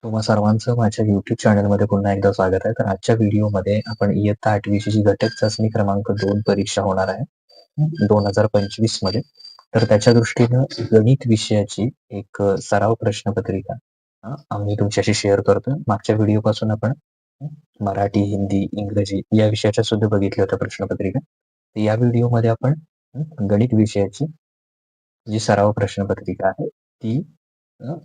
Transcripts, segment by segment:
तुम्हा सर्वांचं माझ्या YouTube चॅनलमध्ये पुन्हा एकदा स्वागत आहे. तर आजच्या व्हिडिओमध्ये आपण इयत्ता 8वीची जी घटक चाचणी क्रमांक 2 परीक्षा होणार आहे 2025 मध्ये. तर त्याच्या दृष्टीनं गणित विषयाची एक सराव प्रश्नपत्रिका आम्ही तुमच्याशी शेअर करतोय. मागच्या व्हिडिओपासून आपण मराठी, हिंदी, इंग्रजी या विषयाच्या सुद्धा बघितल्या होत्या प्रश्नपत्रिका. तर या व्हिडिओमध्ये आपण गणित विषयाची जी सराव प्रश्नपत्रिका आहे ती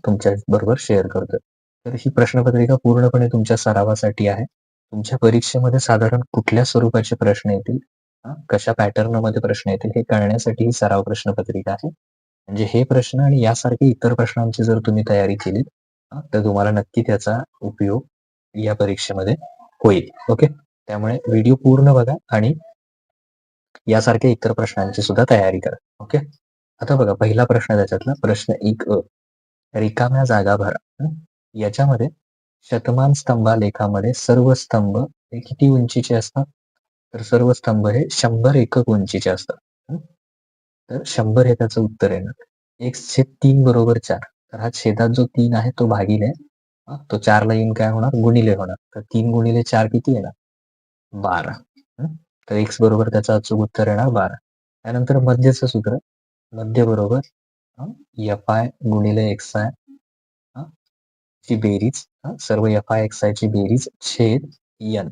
तुमच्या बरोबर शेअर करतोय. तर ही प्रश्नपत्रिका पूर्णपणे तुमच्या सरावासाठी आहे. तुमच्या परीक्षेमध्ये साधारण कुठल्या स्वरूपाचे प्रश्न येतील, कशा पॅटर्न मध्ये प्रश्न येतील हे कळण्यासाठी ही सराव प्रश्नपत्रिका आहे. म्हणजे हे प्रश्न आणि यासारखे इतर प्रश्नांची जर तुम्ही तयारी केली तर तुम्हाला नक्की त्याचा उपयोग या परीक्षेमध्ये होईल. ओके, त्यामुळे व्हिडिओ पूर्ण बघा आणि यासारख्या इतर प्रश्नांची सुद्धा तयारी करा. ओके, आता बघा पहिला प्रश्न त्याच्यातला प्रश्न 1 रिकाम्या जागा भरा. याच्यामध्ये शतमान स्तंभालेखामध्ये सर्व स्तंभ हे किती उंचीचे असतात? तर सर्व स्तंभ हे 100 एकक उंचीचे असतात. तर 100 हे त्याचं उत्तर येणार. 1/3 बरोबर 4. तर हा छेदात जो 3 आहे तो भागिले तो 4 ला येऊन काय होणार? गुणिले होणार. तर 3 गुणिले 4 किती येणार? 12. तर x बरोबर त्याचं अचूक उत्तर येणार 12. त्यानंतर मध्यचं सूत्र, मध्य बरोबर fi गुणिले xi ची बेरीज, सर्व fi xi ची बेरीज छेद n.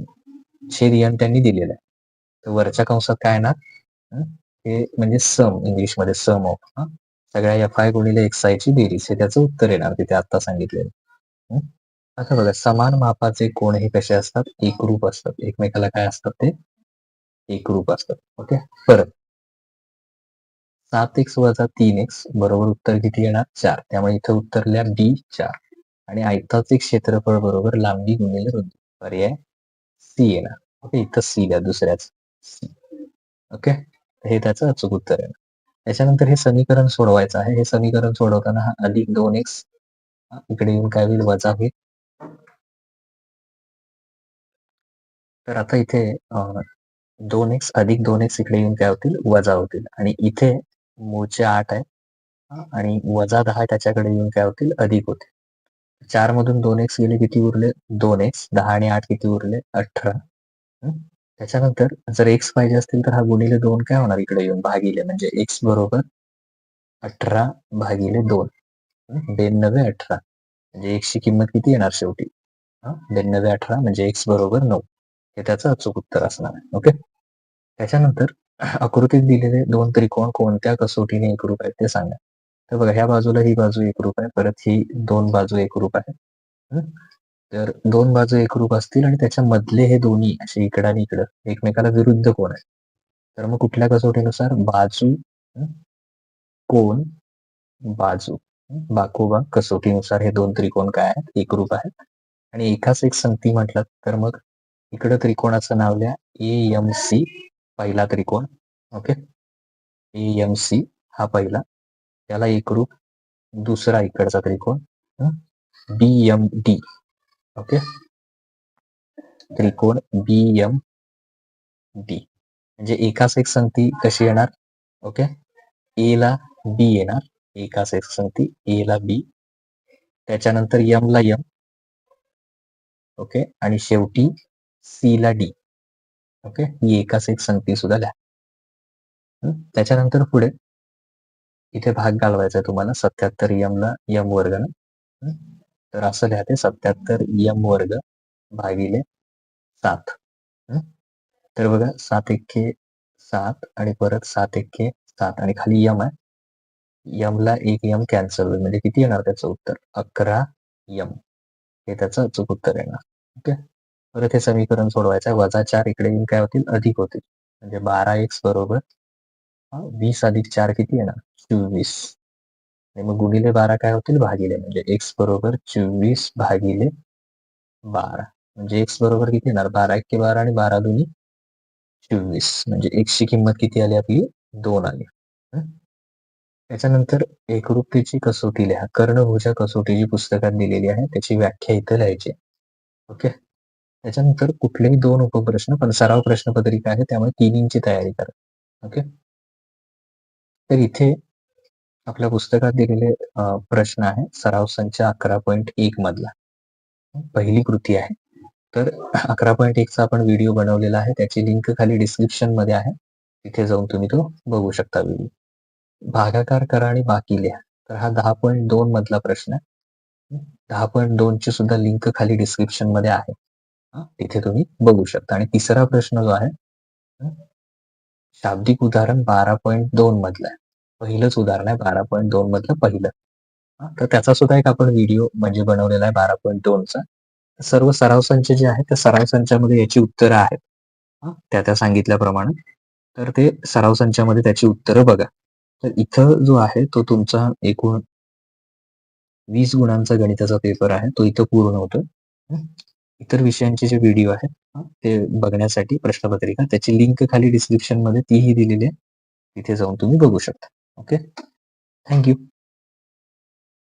छेद n त्यांनी दिलेला आहे. तर वरच्या कंसात काय येणार? हे म्हणजे सम, इंग्लिशमध्ये सम ऑफ सगळ्या fi गुणिले xi ची बेरीज हे त्याचं उत्तर येणार तिथे आता सांगितलेलं. आता बघा समान मापाचे कोण हे कसे असतात? एकरूप असतात. एकमेकाला काय असतात ते? एकरूप असतात. ओके, परत 7x वजा 3x बरोबर उत्तर किती येणार? 4. त्यामुळे इथं उत्तर लिहा B4 आणि आयताचे क्षेत्रफळ बरोबर लांबी गुणिले रुंदी. पर्याय C येणार. ओके, इथं C लिहा दुसऱ्याच C. ओके, हे त्याचं अचूक उत्तर आहे. त्याच्यानंतर हे समीकरण सोडवायचं आहे. हे समीकरण सोडवताना हा अधिक 2x इकडे येऊन काय होईल? वजा होईल. तर आता इथे 2x अधिक 2x इकडे येऊन काय होतील? वजा होतील आणि इथे मूळचे 8 आहे आणि वजा 10 त्याच्याकडे येऊन काय होतील? अधिक होतील. 4 मधून 2x गेले किती उरले? 2x. 10 आणि 8 किती उरले? 18. त्याच्यानंतर जर x पाहिजे असतील तर हा गुणिले 2 काय होणार? इकडे येऊन भागिले, म्हणजे x बरोबर 18 भागिले 2. 92 18 म्हणजे x ची किंमत किती येणार शेवटी? 92 18 म्हणजे x बरोबर 9. हे त्याचं अचूक उत्तर असणार आहे. ओके, त्याच्यानंतर आकृतीत दिलेले 2 त्रिकोण कोणत्या कसोटीने एकरूप आहेत ते सांगा. तर बघा ह्या बाजूला ही बाजू एकरूप आहे, परत ही 2 बाजू एकरूप आहे. तर 2 बाजू एकरूप असतील आणि त्याच्या मधले हे दोन्ही असे इकडं आणि इकडं एकमेकाला विरुद्ध कोण आहे. तर मग कुठल्या कसोटीनुसार? बाजू, कोण, बाजू, बाकोबा कसोटीनुसार हे 2 त्रिकोण काय आहेत? एकरूप आहेत. आणि एकाच एक संगती म्हटलं तर मग इकडं त्रिकोणाचं नाव लिहा AMC, पहिला त्रिकोण. ओके, AMC हा पहिला, त्याला एकरूप दुसरा इकडचा त्रिकोण BMD. ओके, त्रिकोण BMD म्हणजे एकाच एक संगती कशी येणार? ओके, ए ला बी येणार, एकाच एक संगती ए ला बी, त्याच्यानंतर एम ला एम. ओके, आणि शेवटी सी ला डी. ओके, ही एकाच एक संगती सुद्धा लिहा. त्याच्यानंतर पुढे इथे भाग घालवायचा आहे तुम्हाला 77 एम ला एम वर्ग ना. तर असं लिहा ते 77 एम वर्ग भागिले 7. तर बघा 7 एक्के 7 आणि परत 7 एक्के 7 आणि खाली यम आहे. यम ला एक यम कॅन्सल होईल, म्हणजे किती येणार त्याचं उत्तर? 11 यम. हे त्याचं अचूक उत्तर येणार. ओके, परत हे समीकरण सोडवायचं आहे. वजा 4 इकडे येऊन काय होतील? अधिक होतील, म्हणजे 12x बरोबर 20 अधिक 4 किती येणार? 24. आणि मग गुणिले 12 काय होतील? भागिले, म्हणजे x बरोबर 24 भागिले 12. म्हणजे x बरोबर किती येणार? 12 एक्के 12 आणि 12 दुनी 24. म्हणजे x ची किंमत किती आली आपली? 2 आली. त्याच्यानंतर एकरूपतेची कसोटी लिहा. कर्णभुजा कसोटी जी पुस्तकात दिलेली आहे त्याची व्याख्या इथे लिहायची. ओके, त्याच्यानंतर कुठलेही 2 उपप्रश्न, पण सराव प्रश्नपत्रिका आहे त्यामुळे तिन्हींची तयारी करा. ओके, तर इथे आपल्या पुस्तकात दिलेले प्रश्न आहे सराव संच 11.1 मधला. पहिली कृती आहे. तर 11.1चा आपण व्हिडिओ बनवलेला आहे. त्याची लिंक खाली डिस्क्रिप्शनमध्ये आहे. तिथे जाऊन तुम्ही तो बघू शकता व्हिडिओ. भागाकार करा आणि बाकी लिहा. तर हा 10.2 मधला प्रश्न आहे. 10.2 ची सुद्धा लिंक खाली डिस्क्रिप्शनमध्ये आहे. तिथे तुम्ही बघू शकता. आणि तिसरा प्रश्न जो आहे, शाब्दिक उदाहरण 12.2 मधलं आहे. पहिलंच उदाहरण आहे 12.2 मधलं पहिलं. तर त्याचा सुद्धा एक आपण व्हिडिओ म्हणजे बनवलेला आहे 12.2चा. सर्व सराव संच जे आहेत, त्या सराव संचामध्ये याची उत्तरं आहेत. त्या सांगितल्याप्रमाणे. तर ते सराव संचामध्ये त्याची उत्तरं बघा. तर इथं जो आहे तो तुमचा एकूण 20 गुणांचा गणिताचा पेपर आहे. तो इथं पूर्ण होतो. इतर विषयांचे जे व्हिडिओ आहेत ते बघण्यासाठी प्रश्नपत्रिका त्याची लिंक खाली डिस्क्रिप्शनमध्ये तीही दिलेली आहे. तिथे जाऊन तुम्ही बघू शकता. ओके. थँक